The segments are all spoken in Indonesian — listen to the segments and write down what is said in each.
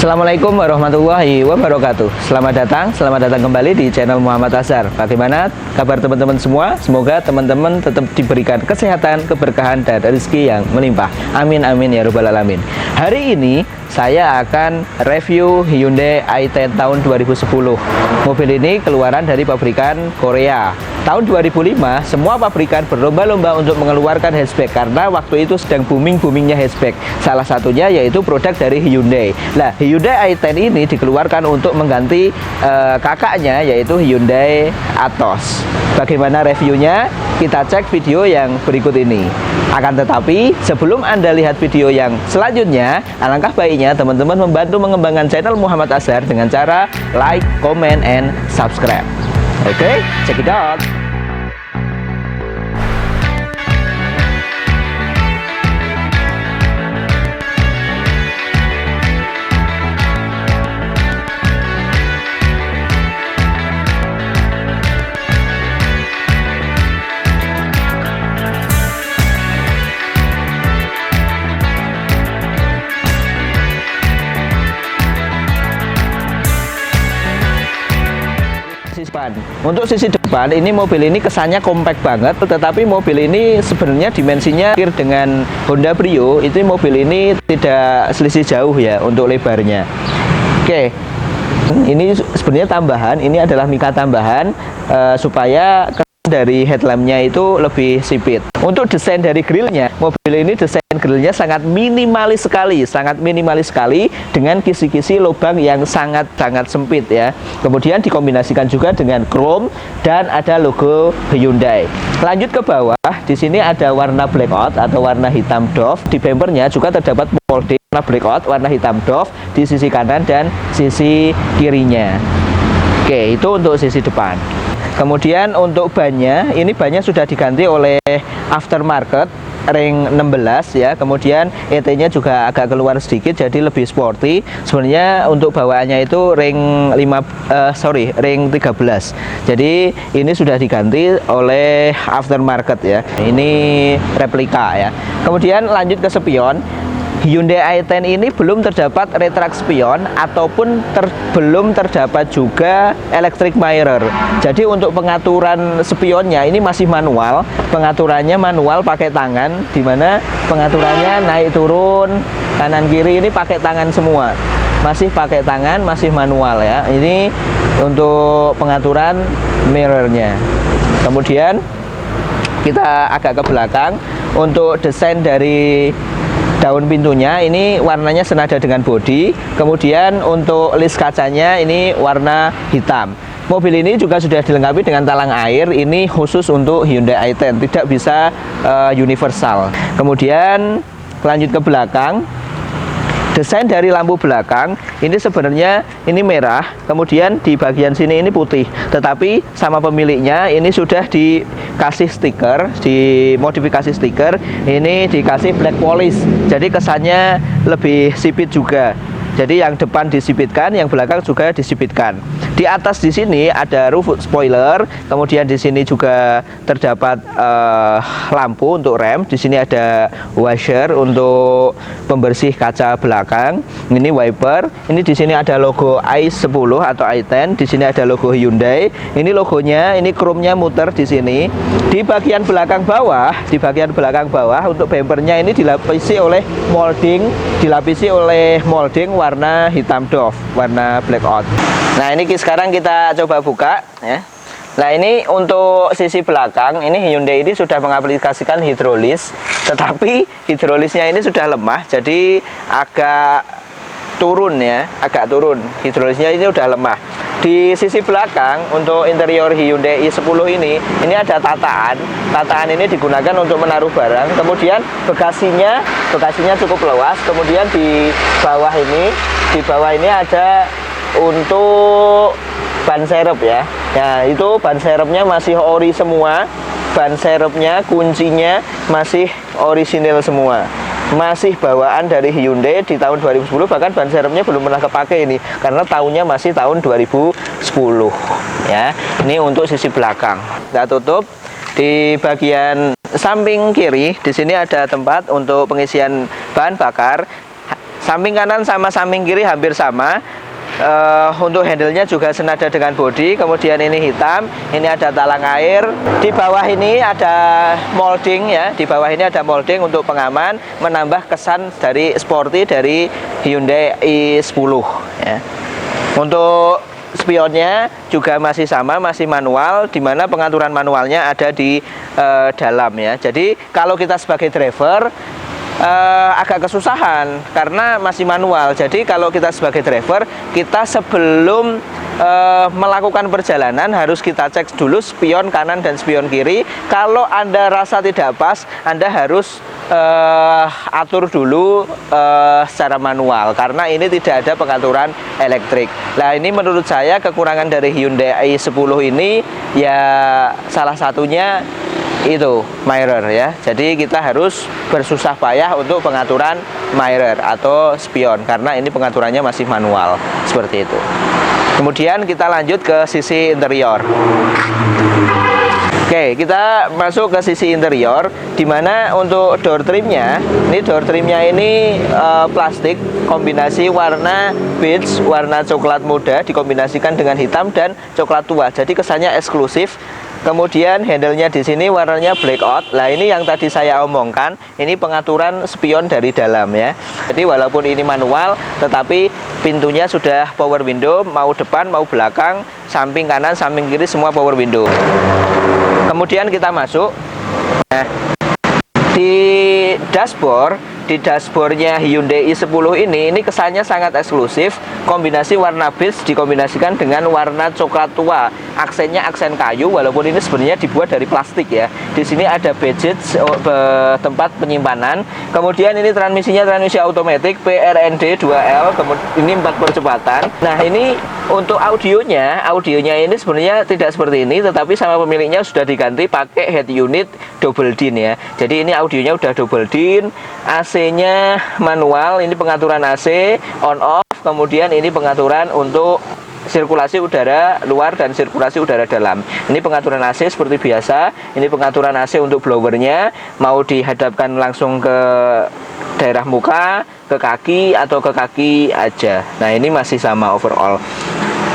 Assalamualaikum warahmatullahi wabarakatuh. Selamat datang kembali di channel Muhammad Azhar. Bagaimana kabar teman-teman semua? Semoga teman-teman tetap diberikan kesehatan, keberkahan, dan rezeki yang melimpah. Amin amin ya rabbal alamin. Hari ini saya akan review Hyundai i10 tahun 2010. Mobil ini keluaran dari pabrikan Korea. Tahun 2005, semua pabrikan berlomba-lomba untuk mengeluarkan hatchback karena waktu itu sedang booming-boomingnya hatchback. Salah satunya yaitu produk dari Hyundai. Nah, Hyundai i10 ini dikeluarkan untuk mengganti kakaknya yaitu Hyundai Atos. Bagaimana reviewnya? Kita cek video yang berikut ini. Akan tetapi, sebelum Anda lihat video yang selanjutnya, alangkah baiknya teman-teman membantu mengembangkan channel Muhammad Azhar dengan cara like, comment, and subscribe. Oke, check it out. Untuk sisi depan, ini mobil ini kesannya kompak banget, tetapi mobil ini sebenarnya dimensinya dengan Honda Brio. Itu mobil ini tidak selisih jauh ya untuk lebarnya. Oke, ini sebenarnya tambahan, ini adalah mika tambahan supaya dari headlampnya itu lebih sipit. Untuk desain dari grillnya, mobil ini desain grillnya sangat minimalis sekali dengan kisi-kisi lubang yang sangat sempit ya. Kemudian dikombinasikan juga dengan chrome dan ada logo Hyundai. Lanjut ke bawah, di sini ada warna blackout atau warna hitam doff. Di bumpernya juga terdapat molding warna blackout warna hitam doff di sisi kanan dan sisi kirinya. Oke, itu untuk sisi depan. Kemudian untuk bannya, ini bannya sudah diganti oleh aftermarket ring 16 ya. Kemudian ET-nya juga agak keluar sedikit jadi lebih sporty. Sebenarnya untuk bawaannya itu ring 13. Jadi ini sudah diganti oleh aftermarket ya. Ini replika ya. Kemudian lanjut ke spion. Hyundai i10 ini belum terdapat retract spion ataupun belum terdapat juga electric mirror. Jadi untuk pengaturan spionnya ini masih manual. Pengaturannya manual pakai tangan, dimana pengaturannya naik turun kanan kiri ini pakai tangan semua. Masih pakai tangan, masih manual ya. Ini untuk pengaturan mirrornya. Kemudian kita agak ke belakang. Untuk desain dari daun pintunya ini warnanya senada dengan bodi. Kemudian untuk list kacanya ini warna hitam. Mobil ini juga sudah dilengkapi dengan talang air. Ini khusus untuk Hyundai i10, tidak bisa universal. Kemudian lanjut ke belakang. Desain dari lampu belakang ini sebenarnya ini merah, kemudian di bagian sini ini putih. Tetapi sama pemiliknya ini sudah dikasih stiker, dimodifikasi stiker. Ini dikasih black polish. Jadi kesannya lebih sipit juga. Jadi yang depan disipitkan, yang belakang juga disipitkan. Di atas di sini ada roof spoiler, kemudian di sini juga terdapat lampu untuk rem. Di sini ada washer untuk pembersih kaca belakang. Ini wiper. Ini di sini ada logo i10 atau i10. Di sini ada logo Hyundai. Ini logonya, ini chrome-nya muter di sini. Di bagian belakang bawah, untuk bumpernya ini dilapisi oleh molding warna hitam doff, warna blackout. Nah, ini sekarang kita coba buka ya. Nah, ini untuk sisi belakang, ini Hyundai ini sudah mengaplikasikan hidrolis, tetapi hidrolisnya ini sudah lemah, jadi agak turun ya, hidrolisnya ini sudah lemah. Di sisi belakang untuk interior Hyundai i10 ini ada tataan ini digunakan untuk menaruh barang. Kemudian bagasinya cukup luas. Kemudian di bawah ini ada untuk ban serep ya. Nah, itu ban serepnya masih ori semua. Ban serepnya, kuncinya masih orisinil semua. Masih bawaan dari Hyundai di tahun 2010, bahkan ban serepnya belum pernah kepake ini karena tahunnya masih tahun 2010 ya. Ini untuk sisi belakang. Kita tutup. Di bagian samping kiri di sini ada tempat untuk pengisian bahan bakar. Samping kanan sama samping kiri hampir sama. Untuk handle-nya juga senada dengan bodi. Kemudian ini hitam, ini ada talang air. Di bawah ini ada molding ya. Di bawah ini ada molding untuk pengaman, menambah kesan dari sporty dari Hyundai i10 ya. Untuk spionnya juga masih sama, masih manual, di mana pengaturan manualnya ada di dalam ya. Jadi kalau kita sebagai driver agak kesusahan karena masih manual. Jadi kalau kita sebagai driver, kita sebelum melakukan perjalanan harus kita cek dulu spion kanan dan spion kiri. Kalau Anda rasa tidak pas, Anda harus atur dulu secara manual karena ini tidak ada pengaturan elektrik. Nah, ini menurut saya kekurangan dari Hyundai i10 ini ya, salah satunya itu mirror ya. Jadi kita harus bersusah payah untuk pengaturan mirror atau spion karena ini pengaturannya masih manual seperti itu. Kemudian kita lanjut ke sisi interior. Oke, kita masuk ke sisi interior, dimana untuk door trimnya, ini plastik kombinasi warna beige, warna coklat muda dikombinasikan dengan hitam dan coklat tua. Jadi kesannya eksklusif. Kemudian handle-nya di sini warnanya blackout. Nah, ini yang tadi saya omongkan, ini pengaturan spion dari dalam ya. Jadi walaupun ini manual, tetapi pintunya sudah power window, mau depan mau belakang, samping kanan, samping kiri semua power window. Kemudian kita masuk. Nah, di dashboardnya Hyundai i10 ini kesannya sangat eksklusif. Kombinasi warna beige dikombinasikan dengan warna coklat tua. Aksennya aksen kayu, walaupun ini sebenarnya dibuat dari plastik ya. Di sini ada badge tempat penyimpanan. Kemudian ini transmisinya transmisi otomatis PRND 2L. Kemudian ini 4 percepatan. Nah, ini untuk audionya ini sebenarnya tidak seperti ini, tetapi sama pemiliknya sudah diganti pakai head unit double din ya. Jadi ini audionya udah double din. AC-nya manual, ini pengaturan AC on off. Kemudian ini pengaturan untuk sirkulasi udara luar dan sirkulasi udara dalam. Ini pengaturan AC seperti biasa. Ini pengaturan AC untuk blowernya, mau dihadapkan langsung ke daerah muka, ke kaki, atau ke kaki aja. Nah, ini masih sama overall.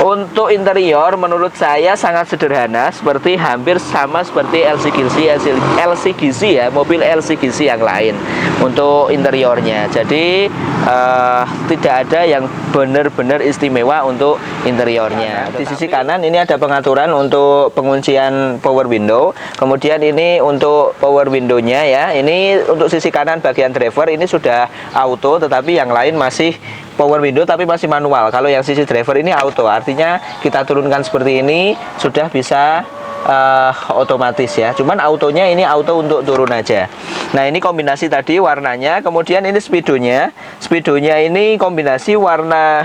Untuk interior menurut saya sangat sederhana, seperti hampir sama seperti LCGC ya, mobil LCGC yang lain untuk interiornya. Jadi tidak ada yang benar-benar istimewa untuk interiornya. Di sisi kanan ini ada pengaturan untuk penguncian power window. Kemudian ini untuk power window-nya ya. Ini untuk sisi kanan bagian driver ini sudah auto, tetapi yang lain masih power window tapi masih manual. Kalau yang sisi driver ini auto, artinya kita turunkan seperti ini sudah bisa otomatis ya. Cuman autonya ini auto untuk turun aja. Nah, ini kombinasi tadi warnanya. Kemudian ini speedonya ini kombinasi warna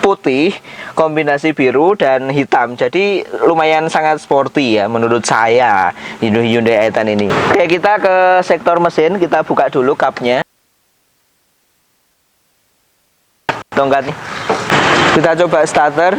putih, kombinasi biru dan hitam. Jadi lumayan sangat sporty ya menurut saya Hyundai i10 ini. Oke, kita ke sektor mesin. Kita buka dulu kapnya. Tongkat nih. Kita coba starter.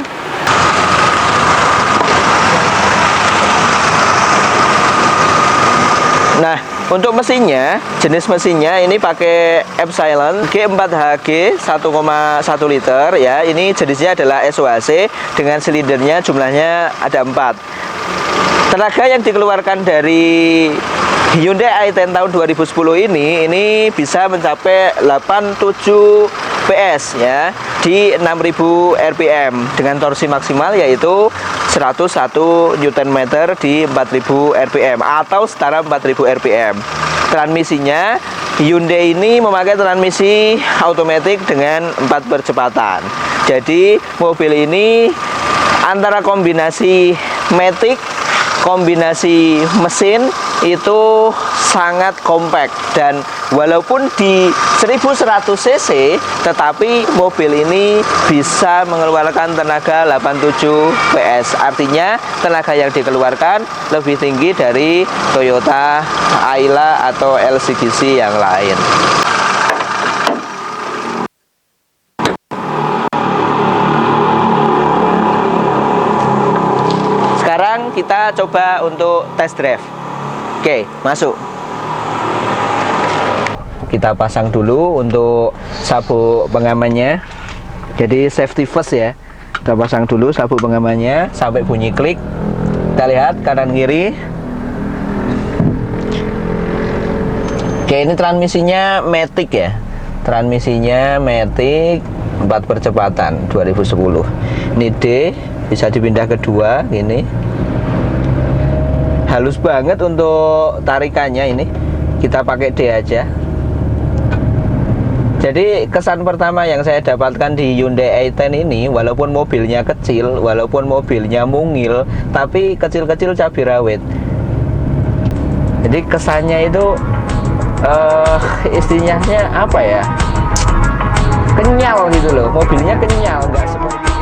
Nah, untuk mesinnya, jenis mesinnya ini pakai Epsilon G4HG 1,1 liter ya. Ini jenisnya adalah SOHC dengan silindernya jumlahnya ada 4. Tenaga yang dikeluarkan dari Hyundai i10 tahun 2010 ini bisa mencapai 87 PS ya di 6000 rpm dengan torsi maksimal yaitu 101 Nm di 4000 rpm atau setara 4000 rpm. Transmisinya Hyundai ini memakai transmisi otomatis dengan 4 percepatan. Jadi mobil ini antara kombinasi matic, kombinasi mesin itu sangat compact, dan walaupun di 1100 cc tetapi mobil ini bisa mengeluarkan tenaga 87 PS. Artinya tenaga yang dikeluarkan lebih tinggi dari Toyota Ayla atau LCGC yang lain. Sekarang kita coba untuk test drive. Oke, masuk. Kita pasang dulu untuk sabuk pengamannya. Jadi safety first ya. Kita pasang dulu sabuk pengamannya sampai bunyi klik. Kita lihat kanan kiri. Oke, ini transmisinya Matic ya. Transmisinya Matic 4 percepatan 2010. Ini D, bisa dipindah ke 2 gini. Halus banget untuk tarikannya ini. Kita pakai D aja. Jadi kesan pertama yang saya dapatkan di Hyundai i10 ini, walaupun mobilnya kecil, walaupun mobilnya mungil, tapi kecil-kecil cabai rawit. Jadi kesannya itu istilahnya apa ya? Kenyal gitu loh, mobilnya kenyal, nggak seperti.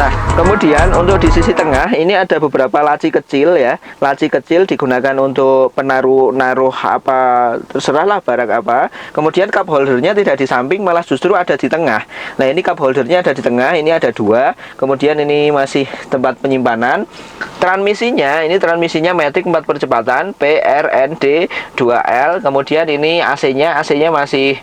Nah, kemudian untuk di sisi tengah ini ada beberapa laci kecil ya. Laci kecil digunakan untuk naruh apa, terserahlah barang apa. Kemudian cup holdernya tidak di samping, malah justru ada di tengah. Nah, ini cup holdernya ada di tengah, ini ada 2. Kemudian ini masih tempat penyimpanan. Transmisinya, ini transmisinya Matic 4 percepatan PRND 2L. Kemudian ini AC-nya masih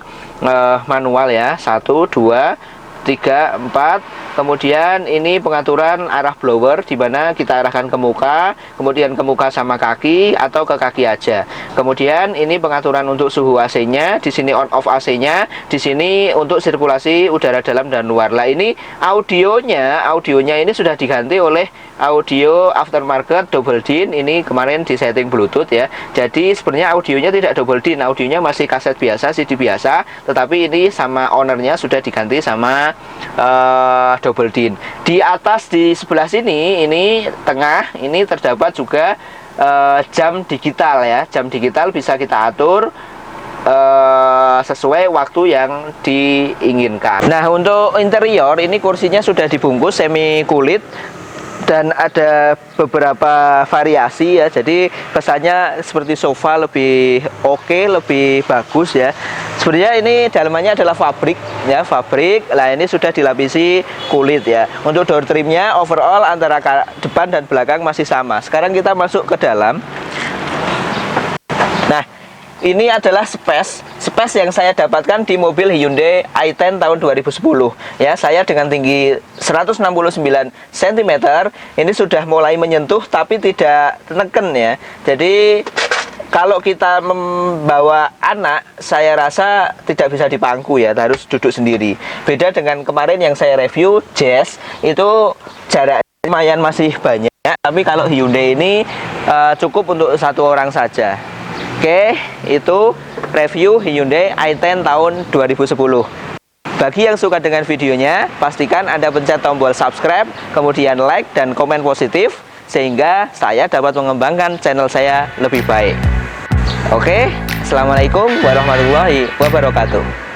manual ya. 1, 2, 3, 4. Kemudian ini pengaturan arah blower, di mana kita arahkan ke muka, kemudian ke muka sama kaki atau ke kaki aja. Kemudian ini pengaturan untuk suhu AC-nya, di sini on off AC-nya, di sini untuk sirkulasi udara dalam dan luar. Lah ini audionya ini sudah diganti oleh audio aftermarket double din. Ini kemarin di setting Bluetooth ya. Jadi sebenarnya audionya tidak double din, audionya masih kaset biasa, CD biasa, tetapi ini sama ownernya sudah diganti sama double din. Di atas di sebelah sini, ini tengah, ini terdapat juga jam digital ya. Jam digital bisa kita atur sesuai waktu yang diinginkan. Nah, untuk interior ini kursinya sudah dibungkus semi kulit dan ada beberapa variasi ya. Jadi kesannya seperti sofa, lebih oke, lebih bagus ya. Sebenarnya ini dalamannya adalah fabrik ya, fabrik. Lah ini sudah dilapisi kulit ya. Untuk door trimnya overall antara depan dan belakang masih sama. Sekarang kita masuk ke dalam. Nah, ini adalah space yang saya dapatkan di mobil Hyundai i10 tahun 2010 ya. Saya dengan tinggi 169 cm ini sudah mulai menyentuh tapi tidak neken ya. Jadi kalau kita membawa anak, saya rasa tidak bisa dipangku ya, harus duduk sendiri. Beda dengan kemarin yang saya review Jazz, itu jarak lumayan masih banyak, tapi kalau Hyundai ini cukup untuk 1 orang saja. Oke, itu review Hyundai i10 tahun 2010. Bagi yang suka dengan videonya, pastikan Anda pencet tombol subscribe, kemudian like dan komen positif, sehingga saya dapat mengembangkan channel saya lebih baik. Oke, assalamualaikum warahmatullahi wabarakatuh.